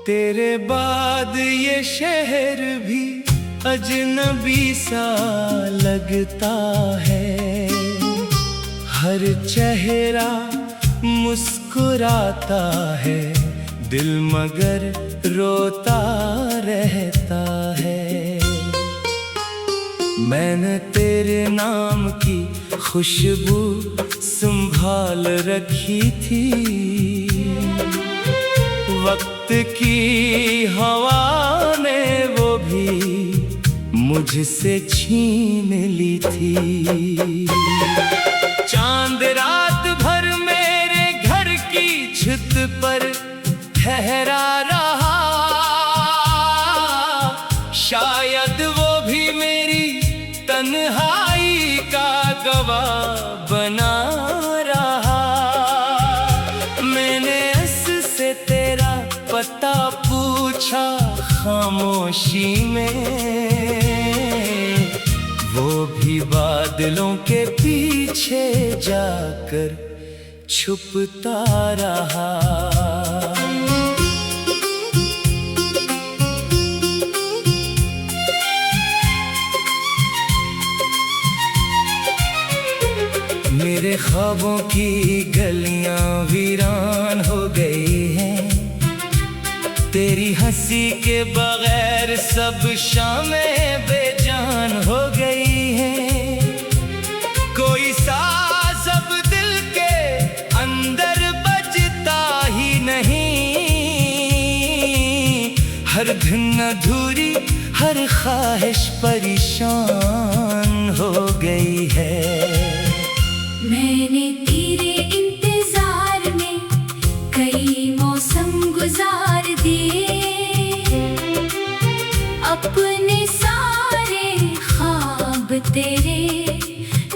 तेरे बाद ये शहर भी अजनबी सा लगता है। हर चेहरा मुस्कुराता है, दिल मगर रोता रहता है। मैंने तेरे नाम की खुशबू संभाल रखी थी, वक्त की हवा ने वो भी मुझसे छीन ली थी। चांद रात भर मेरे घर की छत पर ठहरा रहा, शायद वो भी मेरी तन्हाई का गवाह बना रहा। मैंने उससे तेरा पता पूछा खामोशी में, वो भी बादलों के पीछे जाकर छुपता रहा। मेरे ख्वाबों की गलियां वीरान हो गई हैं, तेरी हंसी के बगैर सब शामें बेजान हो गई हैं। कोई साज अब दिल के अंदर बजता ही नहीं, हर धुन अधूरी, हर ख्वाहिश परेशान हो गई है। मैंने तेरे इंतजार में कई मौसम गुजार दिए, अपने सारे ख्वाब तेरे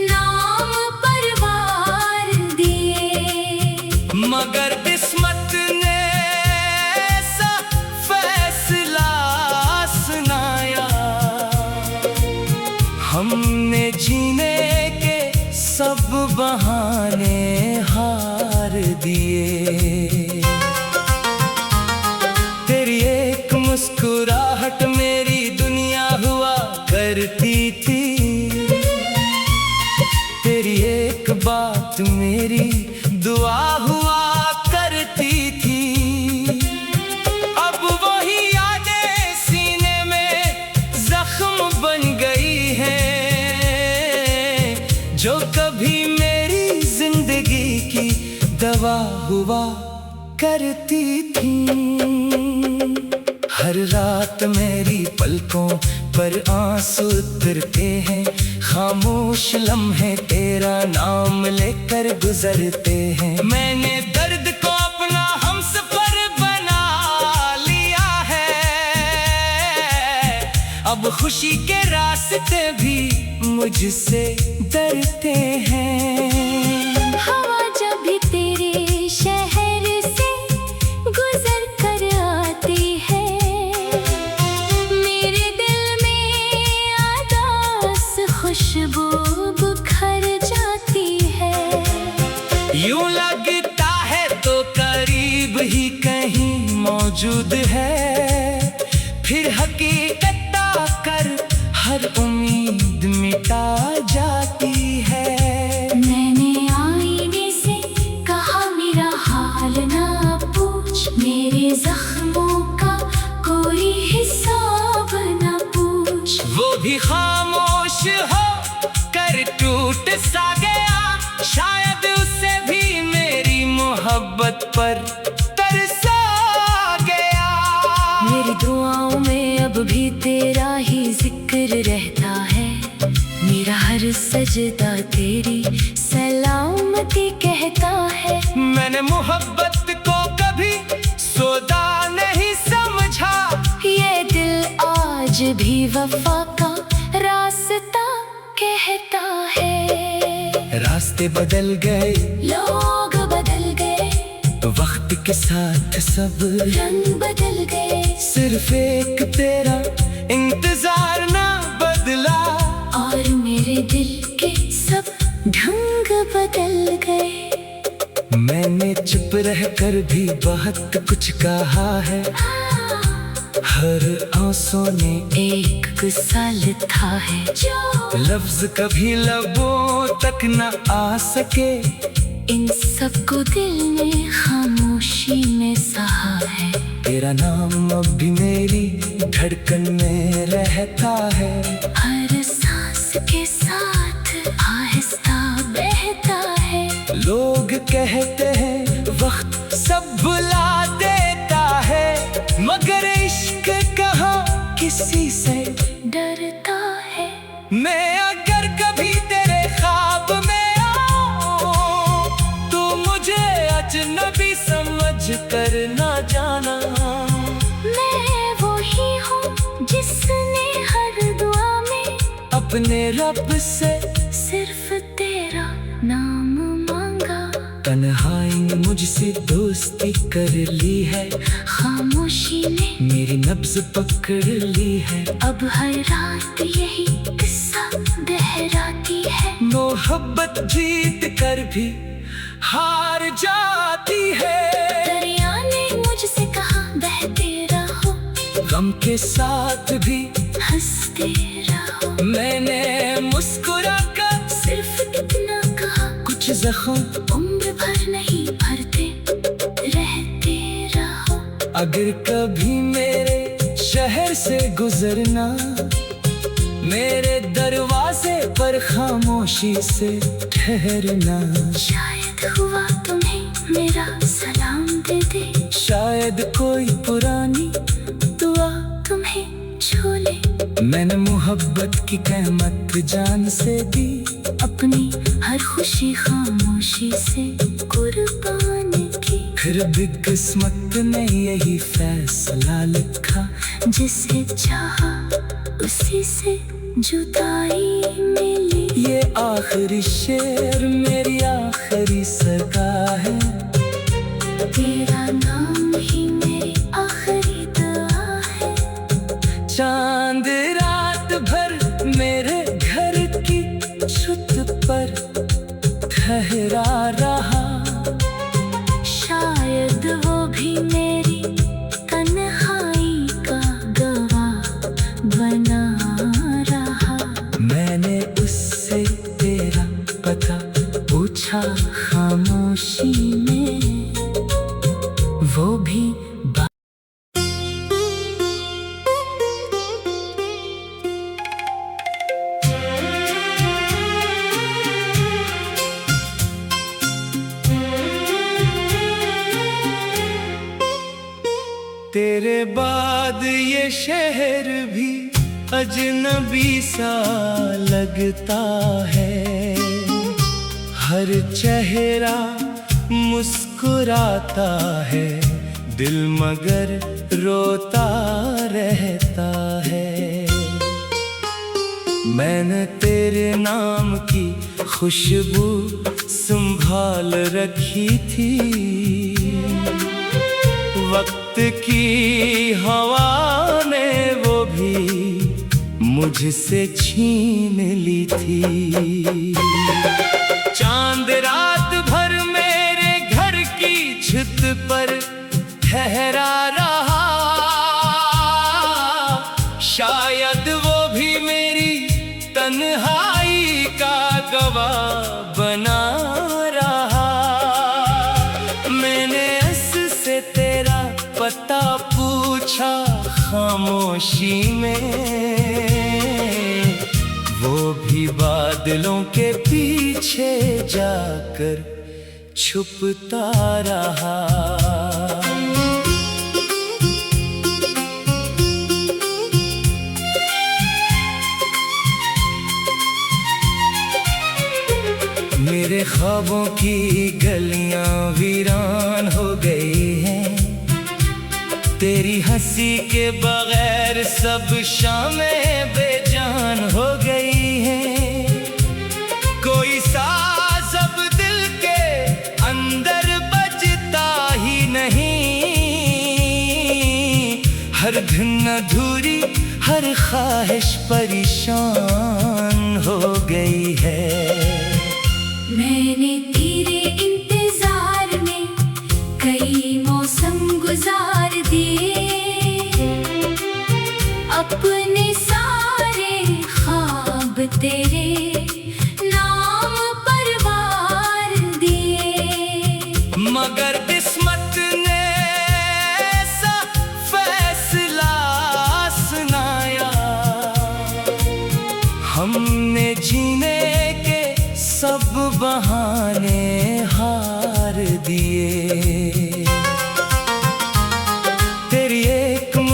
नाम पर वार दिए। मगर किस्मत ने ऐसा फैसला सुनाया, हमने जीने सब बहाने हार दिए। तेरी एक मुस्कुराहट मेरी दुनिया हुआ करती थी, तेरी एक बात मेरी दुआ हुआ करती थी। अब वही यादें सीने में जख्म बन गई हैं, जो कभी मेरी जिंदगी की दवा हुआ करती थी। हर रात मेरी पलकों पर आंसू उतरते हैं, खामोश लम्हे तेरा नाम लेकर गुजरते हैं। मैंने दर्द को अपना हमसफर बना लिया है, अब खुशी के रास्ते भी मुझसे डरते हैं। हवा जब भी तेरे शहर से गुजर कर आती है, मेरे दिल में आदास खुशबू बुखर जाती है। यूं लगता है तो करीब ही कहीं मौजूद है, फिर हकीकत कर हर उम्मीद मिटा जाती है। मैंने आईने से कहा मेरा हाल ना पूछ, मेरे जख्मों का कोई हिसाब ना पूछ। वो भी खामोश हो कर टूट सा गया, शायद उससे भी मेरी मोहब्बत पर तरसा गया। मेरी दुआओं में अब भी तेरा ही जिक्र रहता है, मेरा हर सजदा तेरी सलामती कहता है। मैंने मोहब्बत को कभी सौदा नहीं समझा, ये दिल आज भी वफा का रास्ता कहता है। रास्ते बदल गए, लोग बदल गए, वक्त के साथ सब रंग बदल गए, सिर्फ एक तेरा इंतजार ना बदला, और मेरे दिल के सब ढंग बदल गए। मैं मैंने चुप रहकर भी बहुत कुछ कहा है, हर आंसू ने एक गुस्सा लिखा है जो लफ्ज कभी लबों तक न आ सके। इन सबको दिल ने खामोशी में सहा है। तेरा नाम अब भी मेरी धड़कन में रहता है, हर सांस के साथ आहिस्ता बहता है। लोग कहते हैं वक्त सब भुला देता है, मगर इश्क कहाँ किसी से डरता है। मैं अगर कभी तेरे ख्वाब में आऊं, तो मुझे अजनबी समझ कर ना जाना। मैं वही हूँ जिसने हर दुआ में अपने रब से सिर्फ तेरा नाम मांगा। तन्हाई ने मुझसे दोस्ती कर ली है, खामोशी ने मेरी नब्ज पकड़ ली है। अब हर रात यही किस्सा दोहराती है। मोहब्बत जीत कर भी हार जाती है। दरिया ने मुझसे कहा बहते रहो, गम के साथ भी हंसते रहो। मैंने मुस्कुरा कर सिर्फ इतना कहा, कुछ जख्म उम्र भर नहीं भरते, रहते रहो। अगर कभी मेरे शहर से गुजरना, मेरे दरवाजे पर खामोशी से ठहरना। शायद हुआ तुम्हें मेरा सलाम दे दे, शायद कोई पुरानी दुआ तुम्हें छू ले। मैंने मोहब्बत की कीमत जान से दी, अपनी हर खुशी खामोशी से कुर्बान की। फिर भी किस्मत ने यही फैसला लिखा, जिसे चाहा उसी से जुदाई मिली। ये आखिरी शेर मेरी आखिरी सदा है। तेरा नाम ही मेरी आखिरी दुआ है। चांद रात भर मेरे घर की छत पर ठहरा रहा, शायद वो भी मेरी तन्हाई का गवाह बना रहा। मैंने उससे तेरा पता पूछा खामोशी में, वो भी तेरे बाद ये शहर भी अजनबी सा लगता है। हर चेहरा मुस्कुराता है, दिल मगर रोता रहता है। मैंने तेरे नाम की खुशबू संभाल रखी थी, वक्त की हवा ने वो भी मुझसे छीन ली थी। चांद रात भर मेरे घर की छत पर ठहरा रहा, शायद वो भी मेरी तन्हाई का गवाह बना रहा। मैंने उससे तेरा पता पूछा खामोशी में, वो भी बादलों के पीछे जाकर छुपता रहा। मेरे ख्वाबों की गलियां वीरान हो गई हैं, तेरी हंसी के बगैर सब शामें बेजान हो गई हैं। कोई साज अब दिल के अंदर बजता ही नहीं, हर धुन अधूरी, हर ख्वाहिश परेशान हो गई है। मैंने तेरे इंतजार में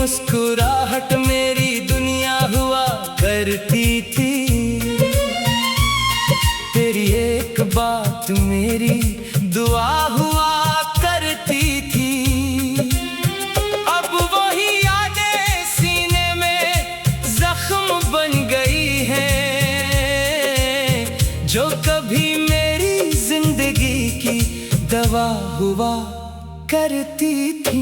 मुस्कुराहट मेरी दुनिया हुआ करती थी, तेरी एक बात मेरी दुआ हुआ करती थी। अब वही यादें सीने में जख्म बन गई हैं, जो कभी मेरी जिंदगी की दवा हुआ करती थी।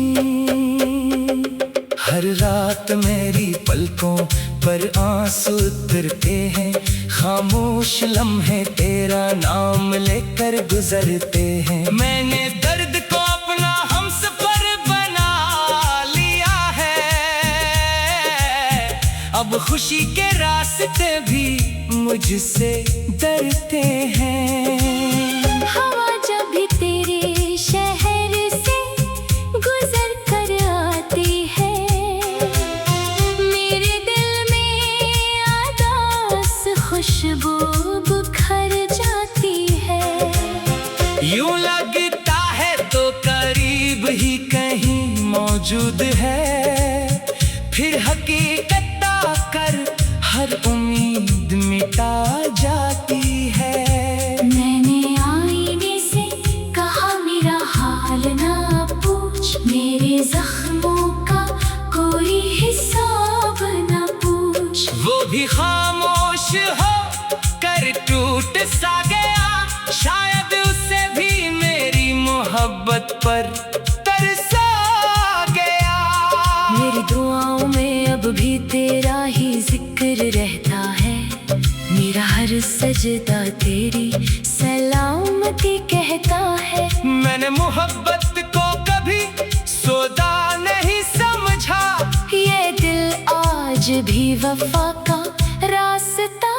हर रात मेरी पलकों पर आंसू उतरते हैं, खामोश लम्हे तेरा नाम लेकर गुजरते हैं। मैंने दर्द को अपना हमसफर बना लिया है, अब खुशी के रास्ते भी मुझसे डरते हैं। हवा जब भी तेरे शहर से गुजर कर आती है, मेरे दिल में आदास खुशबू बिखर जाती है। यूं लगता है तो करीब ही कहीं मौजूद है, फिर हकीकत आकर हर उम्मीद मिटा जाती है। मैंने आईने से कहा मेरा हाल ना पूछ, मेरे जख्मों का कोई हिसाब ना पूछ। वो भी खामोश हो कर टूट सा गया, शायद उसे भी मेरी मोहब्बत पर तरसा गया। मेरी दुआओं में अब भी तेरा ही जिक्र रहता है, मेरा हर सजदा तेरी सलामती कहता है। मैंने मोहब्बत को कभी सौदा नहीं समझा, ये दिल आज भी वफा का रास्ता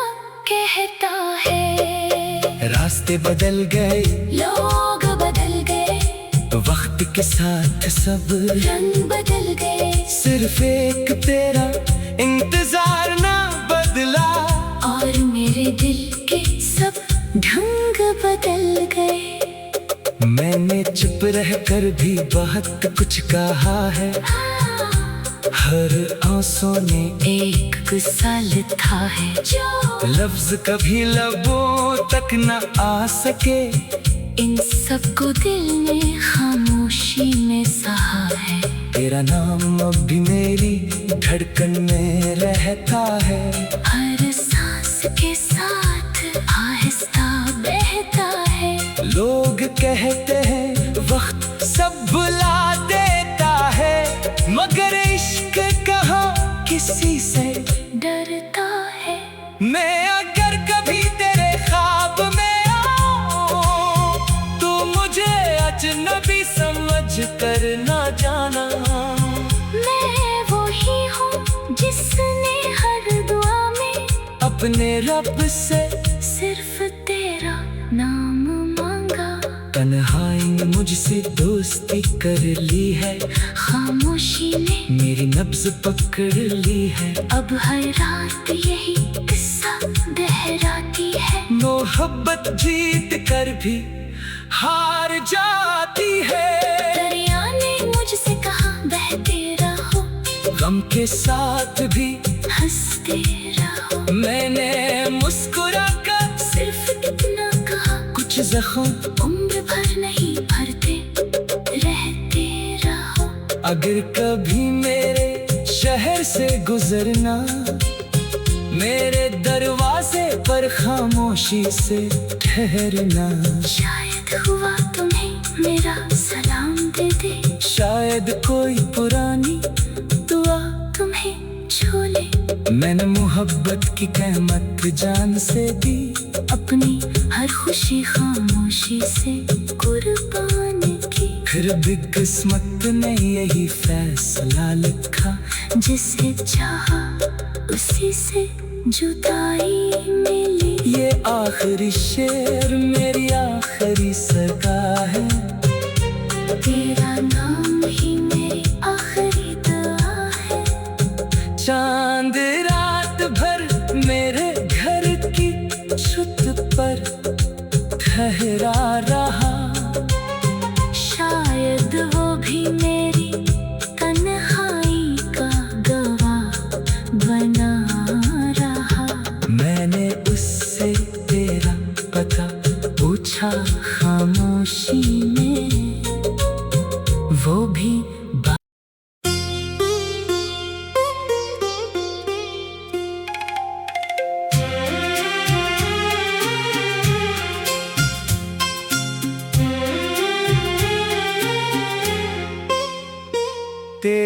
कहता है। रास्ते बदल गए, लोग बदल गए, वक्त के साथ सब रंग बदल गए, सिर्फ एक तेरा इंतजार ना बदला। और मेरे दिल के सब ढंग बदल गए। मैंने चुप रहकर भी बहुत कुछ कहा है, हर आंसू ने एक गुस्सा लिखा है, जो लफ्ज कभी लबों तक न आ सके। इन सबको दिल ने खामोशी में सहा है। तेरा नाम अब भी मेरी धड़कन में रहता है, हर सांस के साथ आहिस्ता बहता है। लोग कहते हैं वक्त सब भुला देता है, मगर इश्क कहाँ किसी से डरता है। मैं अगर कभी तेरे ख्वाब में आऊं, तो मुझे अजनबी समझ कर ना जाना। मैं वही हूँ जिसने हर दुआ में अपने रब से सिर्फ तेरा नाम मांगा। तन्हाई ने मुझसे दोस्ती कर ली है, खामोशी ने मेरी नब्ज पकड़ ली है। अब हर रात यही किस्सा दोहराती है। मोहब्बत जीत कर भी हार जाती है। दरिया ने मुझसे कहा बहते रहो, गम के साथ भी हंसते रहो। मैंने मुस्कुरा कर सिर्फ इतना कहा, कुछ जख्म उम्र भर नहीं भरते, रहते रहो। अगर कभी मेरे शहर से गुजरना, मेरे दरवाजे पर खामोशी से ठहरना। शायद हुआ तुम्हें मेरा सलाम दे दे, शायद कोई पुरानी दुआ तुम्हें छू ले। मैंने मोहब्बत की कीमत जान से दी, अपनी हर खुशी खामोशी से कुर्बान की। फिर भी किस्मत ने यही फैसला लिखा, जिसे चाहा उसी से जुदाई मिली। ये आखिरी शेर मेरी आखिरी सगा है, तेरा नाम ही मेरी आखिरी दुआ है। चांद रात भर मेरे घर की छत पर ठहरा रहा, शायद वो भी मेरी तन्हाई का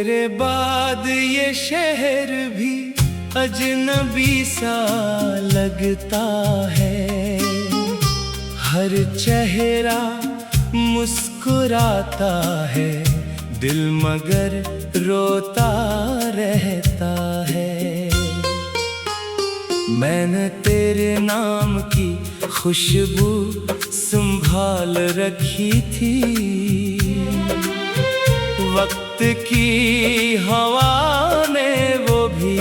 तेरे बाद ये शहर भी अजनबी सा लगता है। हर चेहरा मुस्कुराता है, दिल मगर रोता रहता है। मैंने तेरे नाम की खुशबू संभाल रखी थी, वक्त की हवा ने वो भी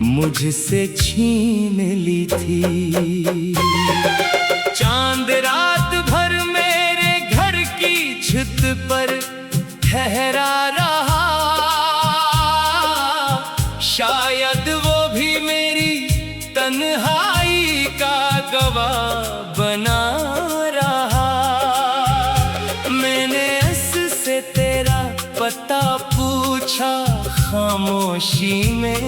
मुझसे छीन ली थी। चांद रात भर मेरे घर की छत पर ठहरा रहा, शायद वो भी मेरी तन्हाई का गवाह बना रहा। मैंने उससे तेरा पता पूछा खामोशी में,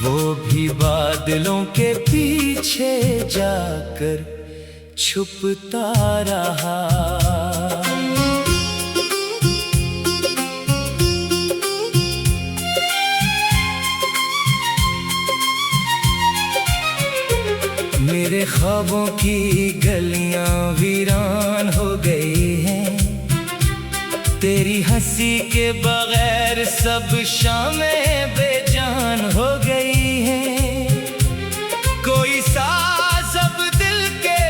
वो भी बादलों के पीछे जाकर छुपता रहा। मेरे ख्वाबों की गलियां वीरान हो गई हैं, तेरी हंसी के बगैर सब शामें बेजान हो गई हैं। कोई साज अब दिल के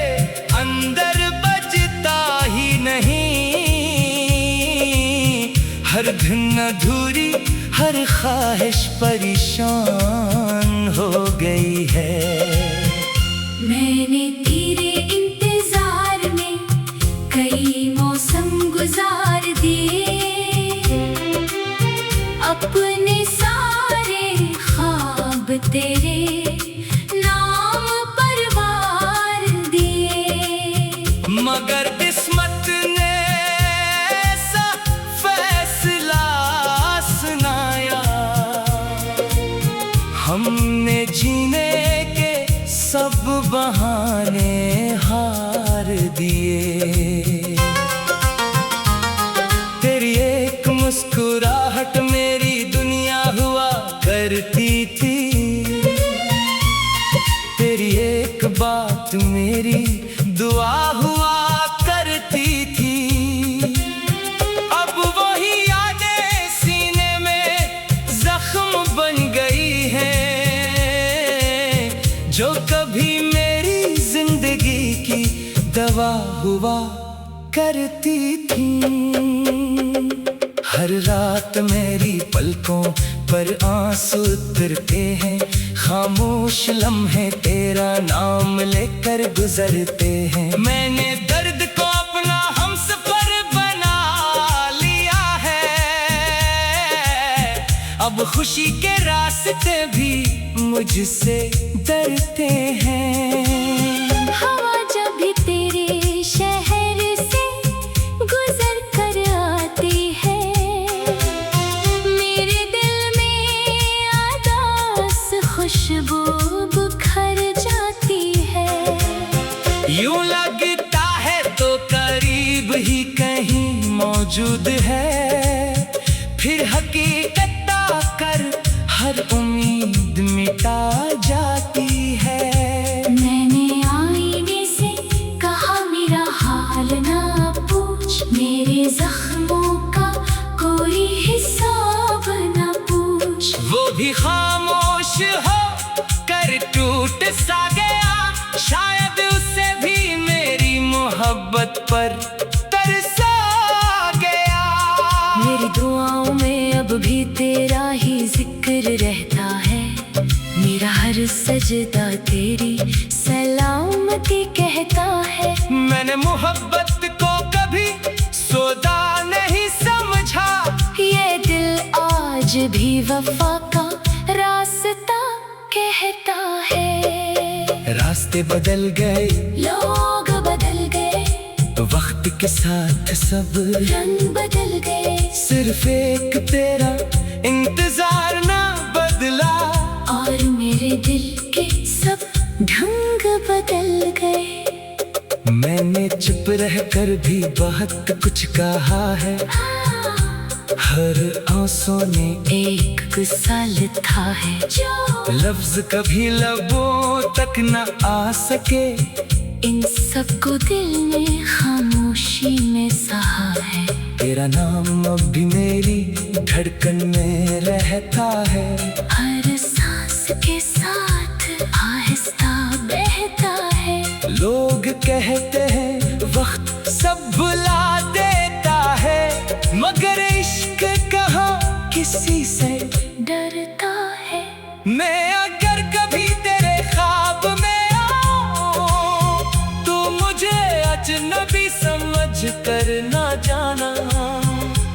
अंदर बजता ही नहीं, हर धुन अधूरी, हर ख्वाहिश परेशान हो गई है। मैंने तेरे इंतजार में कई मौसम गुजार दिए, अपने सारे ख्वाब तेरे नाम पर वार दिए। मगर किस्मत ने ऐसा फैसला सुनाया, हमने जीने के सब बहाने हार दिए। तेरी एक मुस्कुराहट मेरी दुनिया हुआ करती थी, तेरी एक बात मेरी दुआ हुआ करती थी। अब वही यादें सीने में जख्म बन गई हैं, जो कभी मेरी जिंदगी की दवा हुआ करती थी। हर रात मेरी पलकों पर आंसू उतरते हैं, खामोश लम्हे तेरा नाम लेकर गुजरते हैं। मैंने दर्द को अपना हमसफर बना लिया है, अब खुशी के रास्ते भी मुझसे डरते हैं। हवा जब भी तेरे शहर से गुजर कर आती है, मेरे दिल में आदास खुशबू बुखर जाती है। यूं लगता है तो करीब ही कहीं मौजूद है, फिर हकीकत कर हर उम्मीद मिटा जाती है। मैंने आईने से कहा मेरा हाल ना पूछ, मेरे जख्मों का कोई हिसाब ना पूछ। वो भी खामोश हो कर टूट सा गया, शायद उससे भी मेरी मोहब्बत पर तरसा गया। मेरी दुआओं में अब भी तेरा ही जिक्र रहता है, मेरा हर सजदा तेरी सलामती कहता है। मैंने मोहब्बत को कभी सौदा नहीं समझा, ये दिल आज भी वफा का रास्ता कहता है। रास्ते बदल गए, लोग बदल गए, वक्त के साथ सब रंग बदल गए, सिर्फ एक तेरा इंतजार ना बदला, और मेरे दिल के सब ढंग बदल गए। मैंने चुप रहकर भी बहुत कुछ कहा है, हर आंसू ने एक गुस्सा लिखा है जो लफ्ज कभी लबों तक न आ सके। इन सबको दिल ने खामोशी में सहा है। तेरा नाम अब भी मेरी धड़कन में रहता है। हर सांस के साथ आहिस्ता बहता है। लोग कहते हैं वक्त सब भुला देता है, मगर इश्क कहाँ किसी से डरता है। मैं अगर कभी तेरे ख्वाब में आऊं, तो मुझे अजनबी समझ कर ना जाना।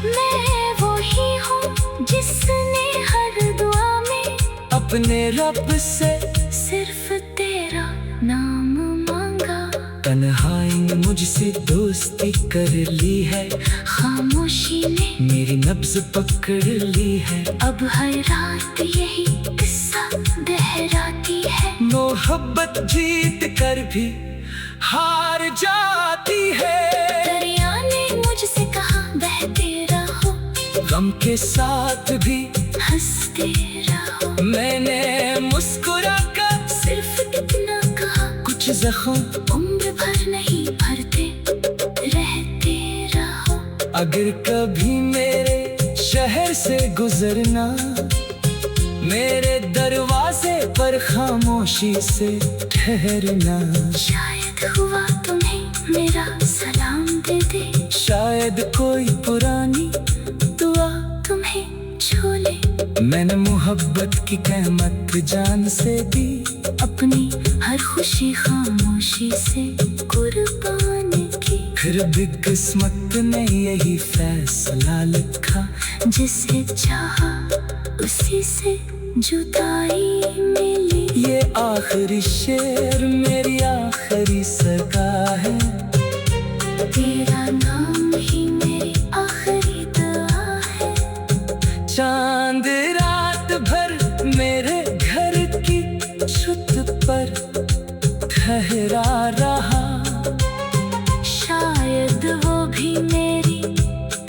मैं वही हूँ जिसने हर दुआ में अपने रब से सिर्फ तेरा नाम मांगा। तन्हाई ने मुझसे दोस्ती कर ली है। खामोशी ने मेरी नब्ज पकड़ ली है। अब हर रात यही किस्सा दोहराती है। मोहब्बत जीत कर भी हार जाती है। दरिया ने मुझसे कहा बहते रहो, गम के साथ भी हंसते रहो। मैंने मुस्कुरा कर सिर्फ इतना कहा, कुछ जख्म उम्र भर नहीं भरते, रहते रहो। अगर कभी मेरे शहर से गुजरना, मेरे दरवाजे पर खामोशी से ठहरना। शायद हुआ तुम्हें मेरा सलाम दे दे। शायद कोई पुरानी दुआ तुम्हें छू ले। मैंने मोहब्बत की कीमत जान से दी। अपनी हर खुशी खामोशी से कुर्बान की। फिर भी किस्मत ने यही फैसला लिखा, जिसे चाहा उसी से जुदाई मिली। ये आखिरी शेर मेरी आखिरी सगा है। तेरा नाम ही मेरी आखिरी दुआ है। चांद रात भर मेरे घर की छत पर ठहरा रहा। शायद वो भी मेरी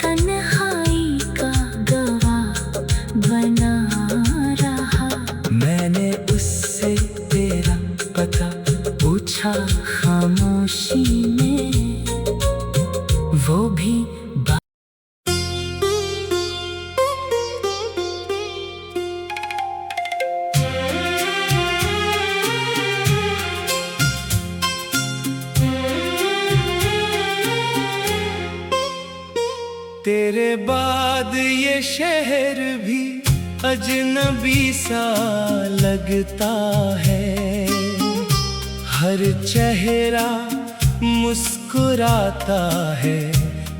तन्हाई का गवाह बना रहा। मैंने उससे तेरा पता पूछा खामोशी में, वो भी तेरे बाद ये शहर भी अजनबी सा लगता है। हर चेहरा मुस्कुराता है,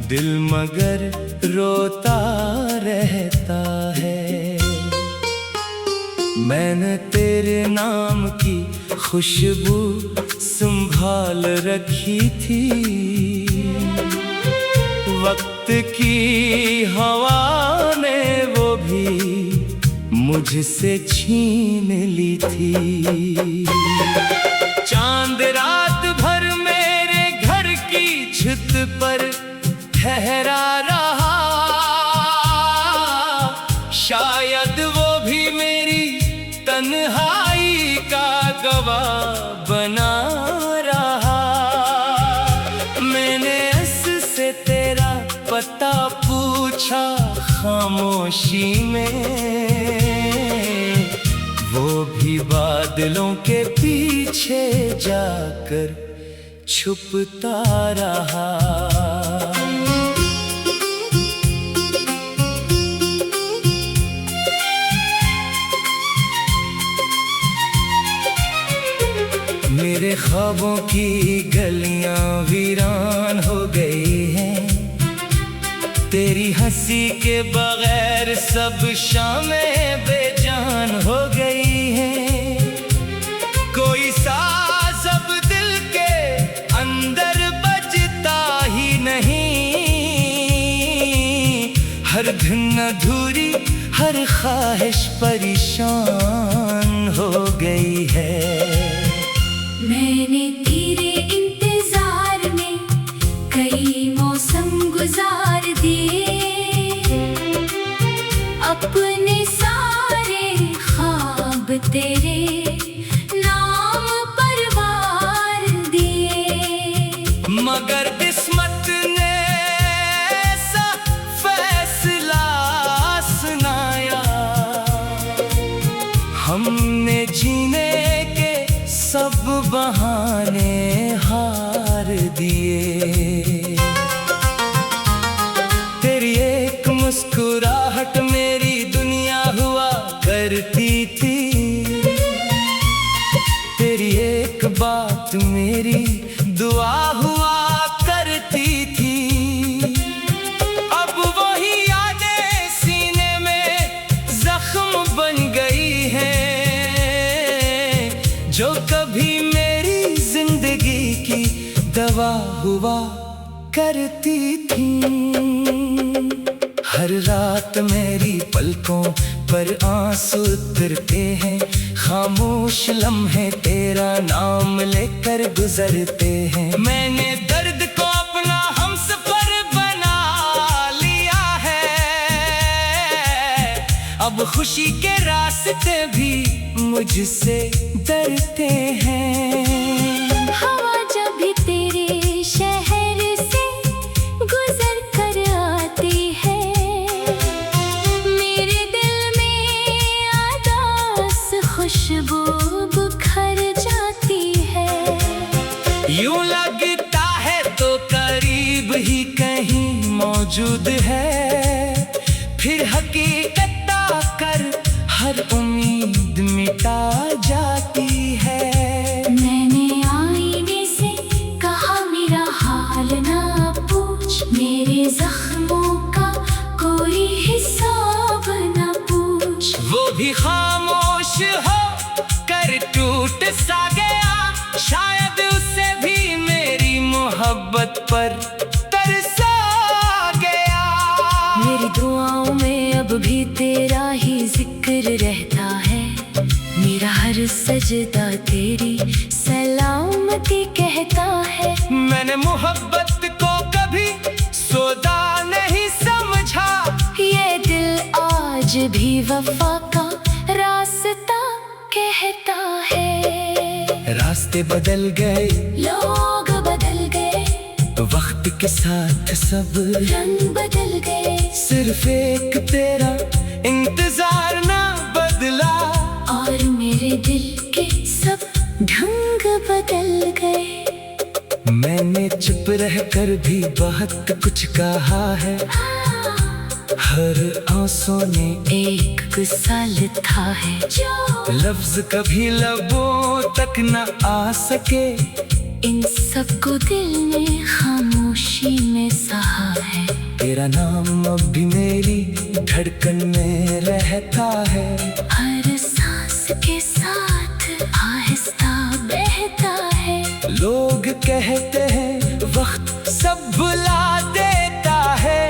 दिल मगर रोता रहता है। मैंने तेरे नाम की खुशबू संभाल रखी थी। वक्त की हवा ने वो भी मुझसे छीन ली थी। चांद रात भर मेरे घर की छत पर ठहरा रहा। शायद वो भी मेरी तन्हाई का गवाह बना रहा। मैंने उससे तेरा पता पूछा खामोशी में, वो भी बादलों के पीछे जाकर छुपता रहा। मेरे ख्वाबों की गलियां वीरान हो गई हैं। तेरी हंसी के बगैर सब शामें बेजान हो गई हैं। कोई साज अब दिल के अंदर बजता ही नहीं। हर धुन अधूरी, हर ख्वाहिश परेशान हो गई है। मैंने तेरे इंतजार में कई मौसम गुजार दिए। अपने सारे ख्वाब तेरे नाम पर वार दिए, मगर किस्मत ने ऐसा फैसला सुनाया, हमने जीने के सब बहाने हार दिए। तेरी एक मुस्कुराहट मेरी दुनिया हुआ करती थी, तेरी एक बात मेरी दुआ हुआ करती थी। अब वही यादें सीने में जख्म बन गई हैं, जो कभी मेरी जिंदगी की दवा हुआ करती थी। हर रात मेरी पलकों पर आंसू उतरते हैं, खामोश लम्हे तेरा नाम लेकर गुजरते हैं। मैंने दर्द को अपना हमसफर बना लिया है, अब खुशी के रास्ते भी मुझसे डरते हैं। हवा जब भी तेरे शहर से गुजर कर आती है, मेरे दिल में आदास खुशबू बिखर जाती है। यूं लगता है तो करीब ही कहीं मौजूद है, फिर हकीकत आकर हर उम्मीद मिटा जाती है। मैंने आईने से कहा मेरा हाल ना पूछ, मेरे जख्मों का कोई हिसाब ना पूछ। वो भी खामोश हो कर टूट सा गया, शायद उसे भी मेरी मोहब्बत पर तरसा गया। मेरी दुआओं में अब भी तेरा ही जिक्र रहता है, मेरा हर सजदा तेरी सलामती कहता है। मैंने मोहब्बत को कभी सौदा नहीं समझा, ये दिल आज भी वफा का रास्ता कहता है। रास्ते बदल गए, लोग बदल गए, वक्त के साथ सब रंग बदल गए, सिर्फ एक तेरा इंतजार ना बदला, और मेरे दिल के सब ढंग बदल गए। मैंने चुप रहकर भी बहुत कुछ कहा है, हर आंसू ने एक गुस्सा लिखा है, जो लफ्ज कभी लबों तक न आ सके, इन सबको दिल ने खामोशी में सहा है। तेरा नाम अब भी मेरी धड़कन में रहता है, हर सांस के साथ आहिस्ता बहता है। लोग कहते हैं वक्त सब भुला देता है,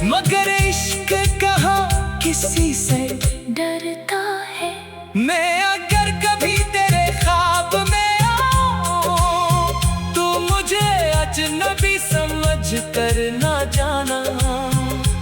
मगर इश्क कहाँ किसी से डरता है। मैं अगर कभी तेरे ख्वाब में आऊं, तू मुझे अजनबी समझ कर ना जाना।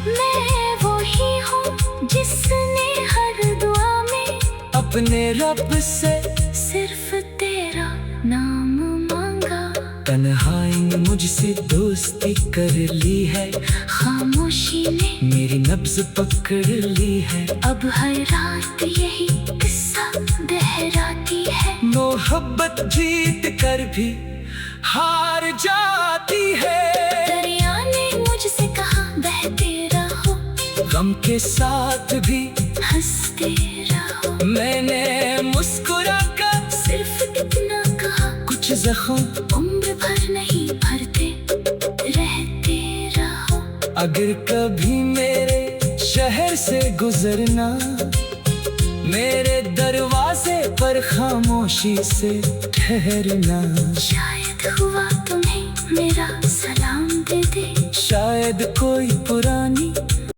मैं वो ही हूँ जिसने हर दुआ में अपने रब से सिर्फ तेरा नाम मांगा। तन्हाई ने मुझसे दोस्ती कर ली है, खामोशी ने मेरी नब्ज पकड़ ली है। अब हर रात यही किस्सा दोहराती है। मोहब्बत जीत कर भी हार जाती है। दरिया ने मुझसे कहा बहते रहो, गम के साथ भी हंसते रहो। मैंने मुस्कुरा कर सिर्फ इतना कहा, कुछ जख्म उम्र भर नहीं भरते, रहते रहो। अगर कभी मेरे शहर से गुजरना, मेरे दरवाजे पर खामोशी से ठहरना। शायद हुआ तुम्हें मेरा सलाम दे दे, शायद कोई पुरानी